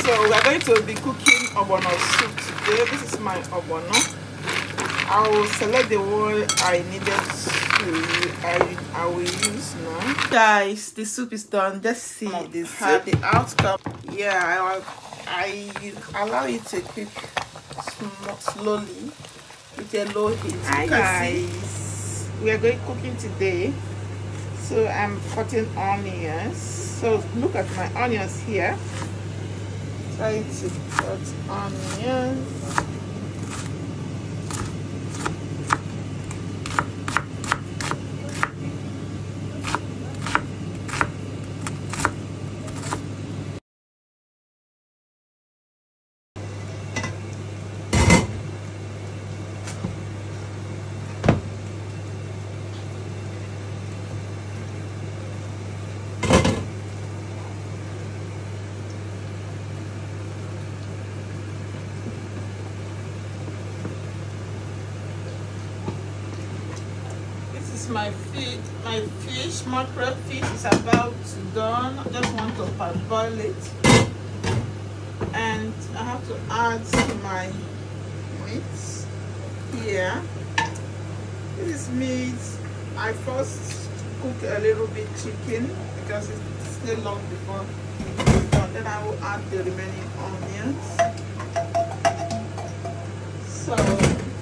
So we are going to be cooking ogbono soup today. This is my ogbono. I will select the one I needed to. I will use now. Guys, the soup is done. Let's see the outcome. Yeah, I allow it to cook slowly with a low heat. Hi guys, we are going cooking today. So I'm cutting onions. So look at my onions here. Trying to cut onions. My fish, mackerel fish is about to done. I just want to parboil it, and I have to add my meat here. This is meat. I first cook a little bit chicken because it's still long before it's done. Then I will add the remaining onions. So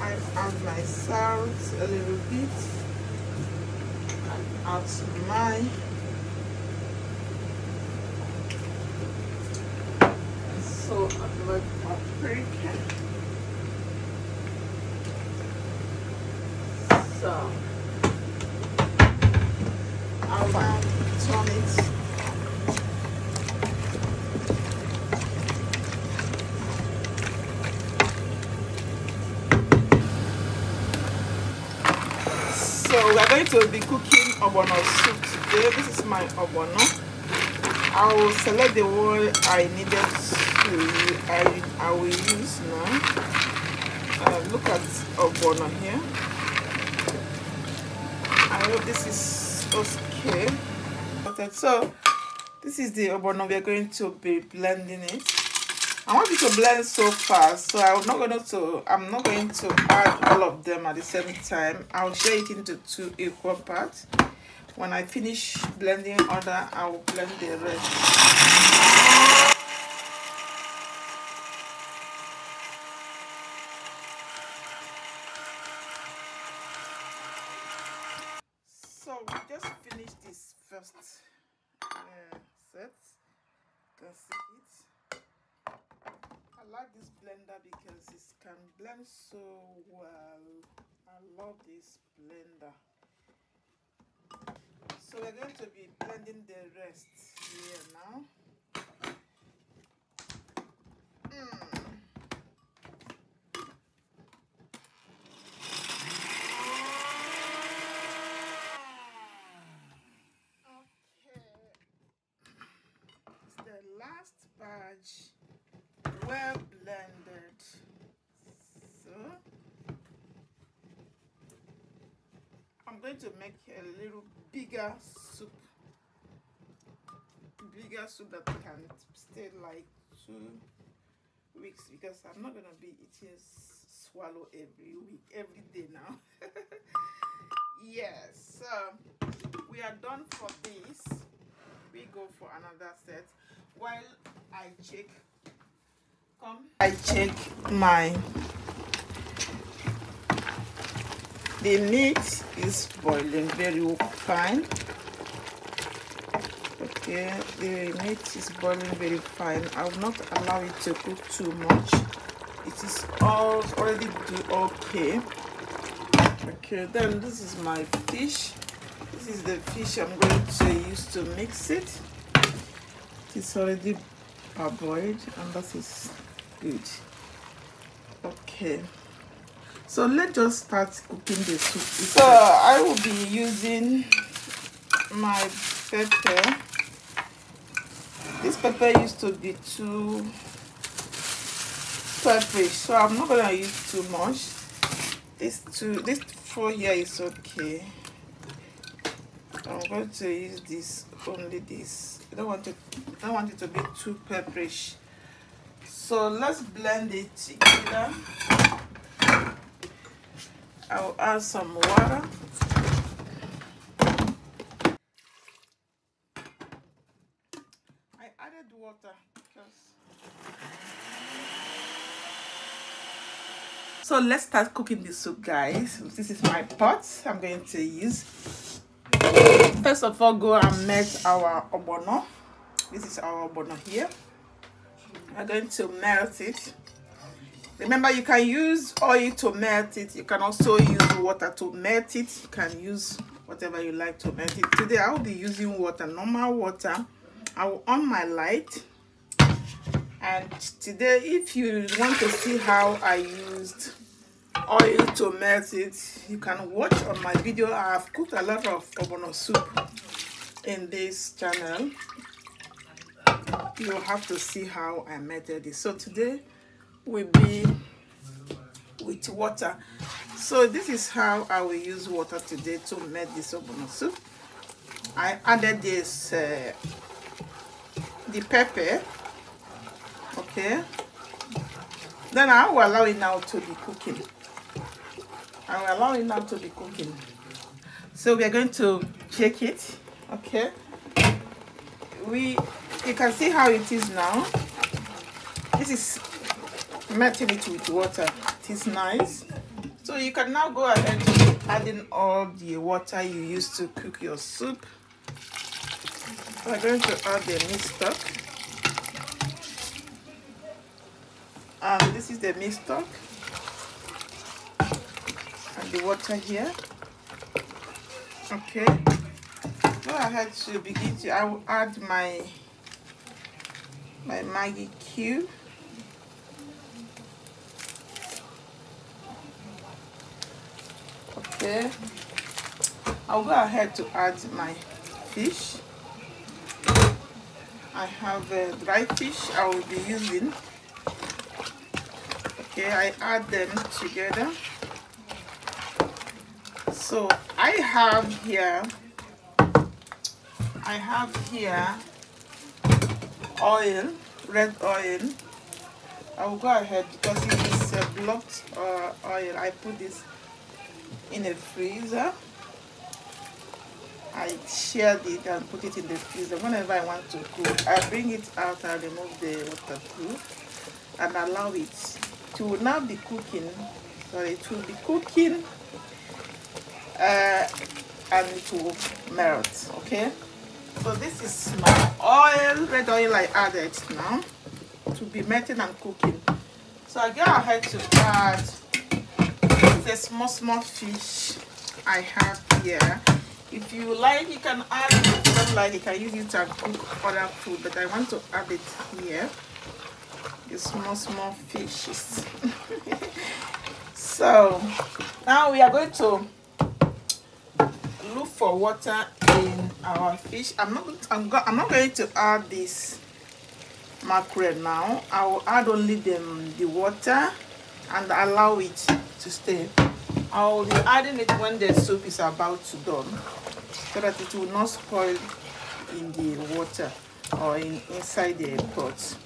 I add my salt a little bit. Add my paprika. So I'll now turn it. So we are going to be cooking ogbono soup today. This is my ogbono. I will select the one I needed to. I will use now. Look at ogbono here. I hope this is okay. Okay, so this is the ogbono. We are going to be blending it. I want it to blend so fast, so I'm not going to add all of them at the same time. I'll share it into 2 equal parts. When I finish blending other, I will blend the rest. So we just finished this first set. You can see it. I like this blender because it can blend so well. I love this blender. So we're going to be blending the rest here now. Okay. It's the last batch. Well blended. So I'm going to make a little bigger soup that can stay like 2 weeks, because I'm not gonna be eating swallow every day now. Yes, so we are done for this. We go for another set while I check the meat is boiling very fine. Okay, the meat is boiling very fine. I will not allow it to cook too much. It is already okay. Okay, then this is my fish. This is the fish I'm going to use to mix it. It's already parboiled, and that is good. Okay, so let's just start cooking the soup. So I will be using my pepper. This pepper used to be too pepperish, so I'm not gonna use too much. This 4 here is okay. I'm going to use this, only this. I don't want it to be too pepperish. So let's blend it together. I'll add some water. I added water because... So let's start cooking the soup, guys. This is my pot I'm going to use. First of all, go and melt our ogbono. This is our ogbono here. I'm going to melt it. Remember, you can use oil to melt it. You can also use water to melt it. You can use whatever you like to melt it. Today I will be using water, normal water. I will on my light. And today, if you want to see how I used oil to melt it, you can watch on my video. I have cooked a lot of ogbono soup in this channel. You'll have to see how I melted it. So today will be with water. So this is how I will use water today to make this ogbono soup. I added this the pepper. Okay, then I will allow it now to be cooking. I will allow it now to be cooking. So we are going to check it. Okay, you can see how it is now. This is melting it with water. It is nice. So you can now go ahead to adding all the water you used to cook your soup. So I'm going to add the meat stock. And this is the meat stock and the water here. Okay, go ahead to begin to... I will add my Maggi cube. Okay, I'll go ahead to add my fish. I have a dry fish I will be using. Okay, I add them together. So I have here oil, red oil. I will go ahead because it is blocked oil. I put this in a freezer. I shared it and put it in the freezer. Whenever I want to cook, I bring it out and remove the waterproof and allow it. It will now be cooking. Sorry, it will be cooking and it will melt. Okay, so this is my oil, red oil I added now to be melting and cooking. So I go ahead to add the small fish I have here. If you like, you can add it. If you don't like, you can use it and cook other food, but I want to add it here. The small fishes. So now we are going to look for water in our fish. I'm not going to add this mackerel now. I will add only the water and allow it to stay. I will be adding it when the soup is about to done, so that it will not spoil in the water or inside the pot.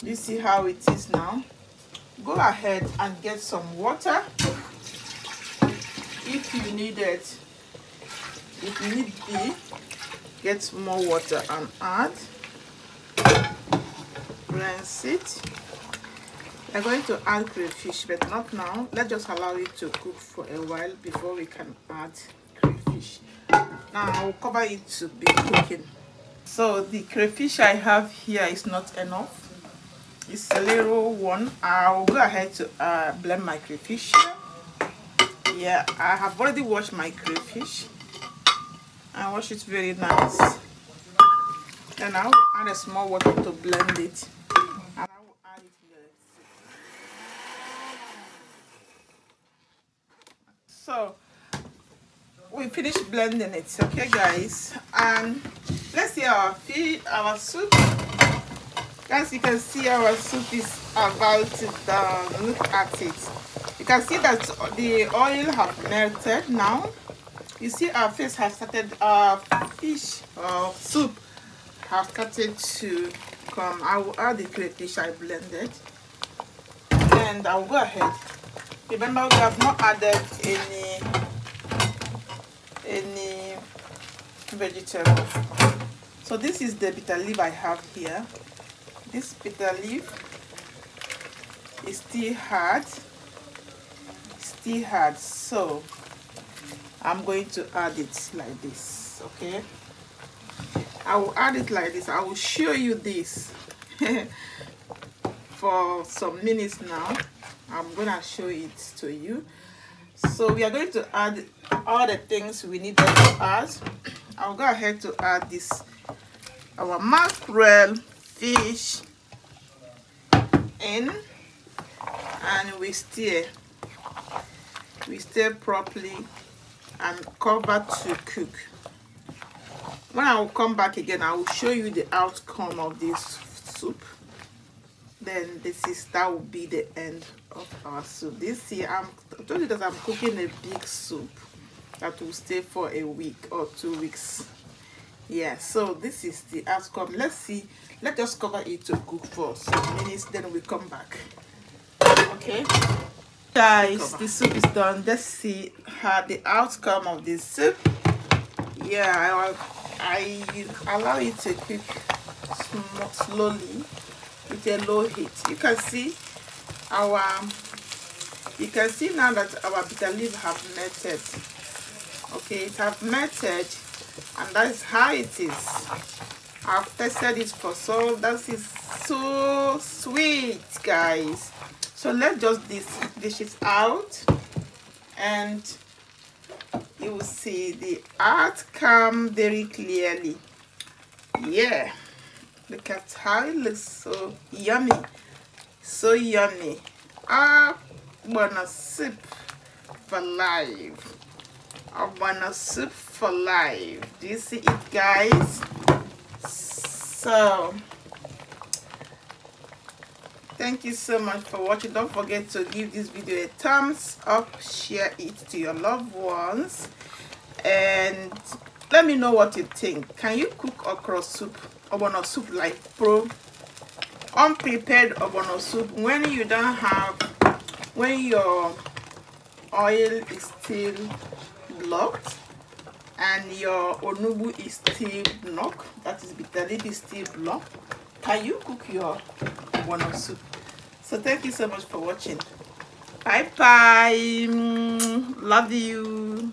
You see how it is now? Go ahead and get some water if you need it. If you need be, get more water and add. Rinse it. I'm going to add crayfish, but not now. Let's just allow it to cook for a while before we can add crayfish. Now I will cover it to be cooking. So the crayfish I have here is not enough. It's a little one. I'll go ahead to blend my crayfish. Yeah, I have already washed my crayfish. I wash it very nice. Then I will add a small water to blend it. And I will add it here. So we finished blending it, okay guys, and let's see our soup. Guys, you can see our soup is about to look at it. You can see that the oil have melted now. You see our fish has started, fish or soup have started to come. I will add the crayfish I blended. and I'll go ahead. Remember, we have not added any vegetable. So this is the bitter leaf I have here. This bitter leaf is still hard. So I'm going to add it like this. Okay, I will add it like this. I will show you this for some minutes now. I'm gonna show it to you. So we are going to add all the things we needed to add. I'll go ahead to add this, our mackerel fish in, and we stir properly and cover to cook. When I will come back again, I will show you the outcome of this soup. Then that will be the end of our soup. This year I told you that I'm cooking a big soup that will stay for a week or 2 weeks. Yeah, so this is the outcome. Let's see, let's just cover it to cook for some minutes, then we come back. Okay guys, the soup is done. Let's see how the outcome of this soup. Yeah, I allow it to cook slowly with a low heat. You can see now that our bitter leaf have melted. Okay, it have melted, and that is how it is. I've tested it for so that is so sweet, guys. So let's just dish it out, and you will see the outcome very clearly. Yeah, look at how it looks. So yummy, so yummy. Ogbono soup for life. Ogbono soup for life. Do you see it, guys? So thank you so much for watching. Don't forget to give this video a thumbs up, share it to your loved ones, and let me know what you think. Can you cook okra soup, ogbono soup, like unprepared ogbono soup, when you don't have, when your oil is still blocked and your onubu is still blocked, that is bitter leaf is still blocked? Can you cook your ogbono soup? So thank you so much for watching. Bye bye. Love you.